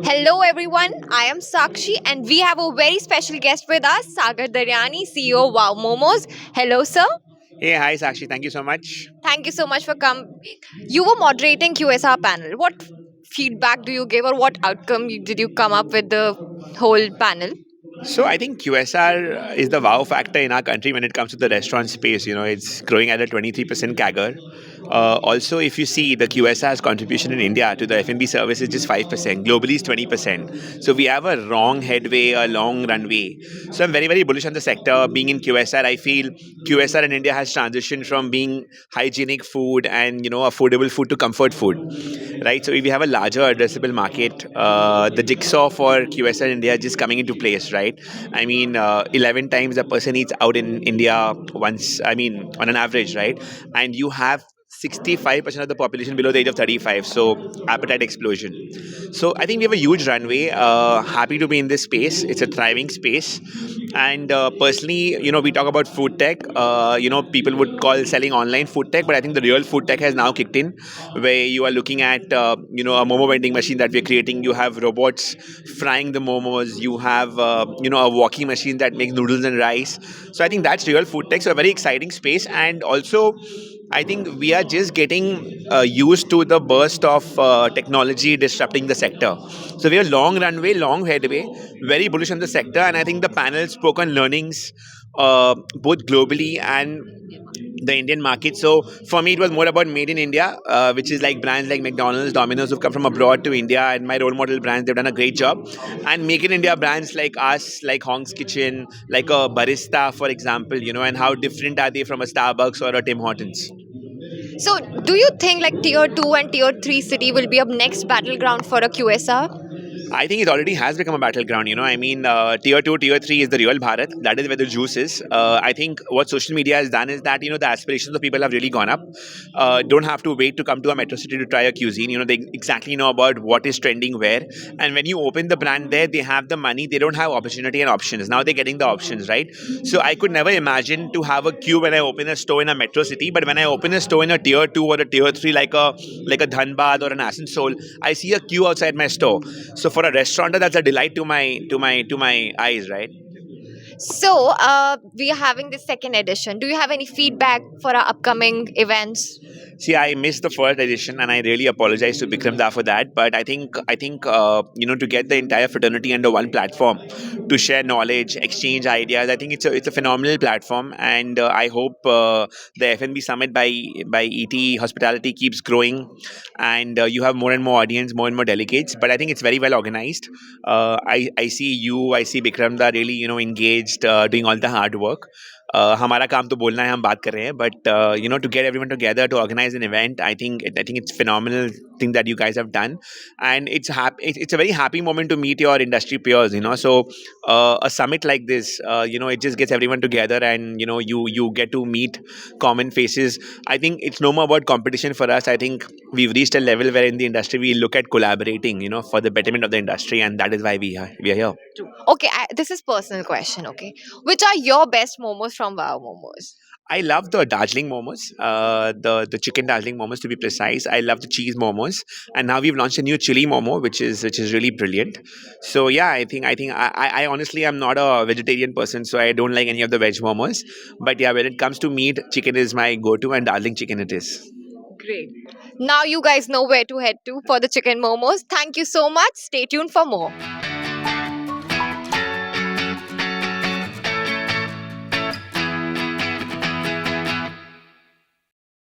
Hello everyone, I am Sakshi and we have a very special guest with us, Sagar Daryani, CEO of Wow Momos. Hello sir. Hey, hi Sakshi. Thank you so much. Thank you so much for coming. You were moderating QSR panel. What feedback do you give or what outcome did you come up with the whole panel? So I think QSR is the wow factor in our country when it comes to the restaurant space. It's growing at a 23% CAGR. Also, if you see the QSR's contribution in India to the F&B service is just 5%. Globally is 20%. So we have a long headway, a long runway. So I'm very, very bullish on the sector. Being in QSR, I feel QSR in India has transitioned from being hygienic food and affordable food to comfort food, right? So if we have a larger addressable market, the jigsaw for QSR in India is just coming into place, right? I mean, 11 times a person eats out in India once, I mean, on an average, right? And you have 65% of the population below the age of 35. So appetite explosion. So I think we have a huge runway. Happy to be in this space. It's a thriving space. And personally, we talk about food tech. People would call selling online food tech, but I think the real food tech has now kicked in, where you are looking at, a momo vending machine that we're creating. You have robots frying the momos. You have, a walking machine that makes noodles and rice. So I think that's real food tech. So a very exciting space. And also, I think we are just getting used to the burst of technology disrupting the sector. So we have long runway, long headway, very bullish on the sector, and I think the panel spoke on learnings both globally and the Indian market. So for me, it was more about made in India, which is like brands like McDonald's, Domino's who've come from abroad to India, and my role model brands, they've done a great job. And make in India brands like us, like Hong's Kitchen, like a Barista, for example, and how different are they from a Starbucks or a Tim Hortons? So do you think like tier 2 and tier 3 city will be a next battleground for a QSR? I think it already has become a battleground. I mean, tier two, tier three is the real Bharat. That is where the juice is. I think what social media has done is that the aspirations of people have really gone up. Don't have to wait to come to a metro city to try a cuisine. They exactly know about what is trending where. And when you open the brand there, they have the money. They don't have opportunity and options. Now they're getting the options, right? So I could never imagine to have a queue when I open a store in a metro city. But when I open a store in a tier two or a tier three, like a Dhanbad or an Asansol, I see a queue outside my store. So for a restaurateur, that's a delight to my eyes, right? So, we are having the second edition. Do you have any feedback for our upcoming events? See, I missed the first edition, and I really apologize to Bikram Da for that. But I think to get the entire fraternity under one platform, to share knowledge, exchange ideas. I think it's a phenomenal platform, and I hope the FnB Summit by ET Hospitality keeps growing, and you have more and more audience, more and more delegates. But I think it's very well organized. I see you, I see Bikram Da really engaged, doing all the hard work. हमारा काम तो बोलना है हम बात कर रहे हैं but to get everyone together to organize an event, I think it's phenomenal thing that you guys have done, and it's a very happy moment to meet your industry peers. So a summit like this, it just gets everyone together, and you get to meet common faces. I think it's no more about competition for us. I think we've reached a level where in the industry we look at collaborating, for the betterment of the industry, and that is why we are here. Okay, this is personal question. Okay, which are your best momos from Wow Momos? I love the Darjeeling momos, the chicken Darjeeling momos to be precise. I love the cheese momos, and now we've launched a new chili momo, which is really brilliant. So yeah, I honestly am not a vegetarian person, so I don't like any of the veg momos. But yeah, when it comes to meat, chicken is my go-to, and Darjeeling chicken it is. Great. Now you guys know where to head to for the chicken momos. Thank you so much. Stay tuned for more.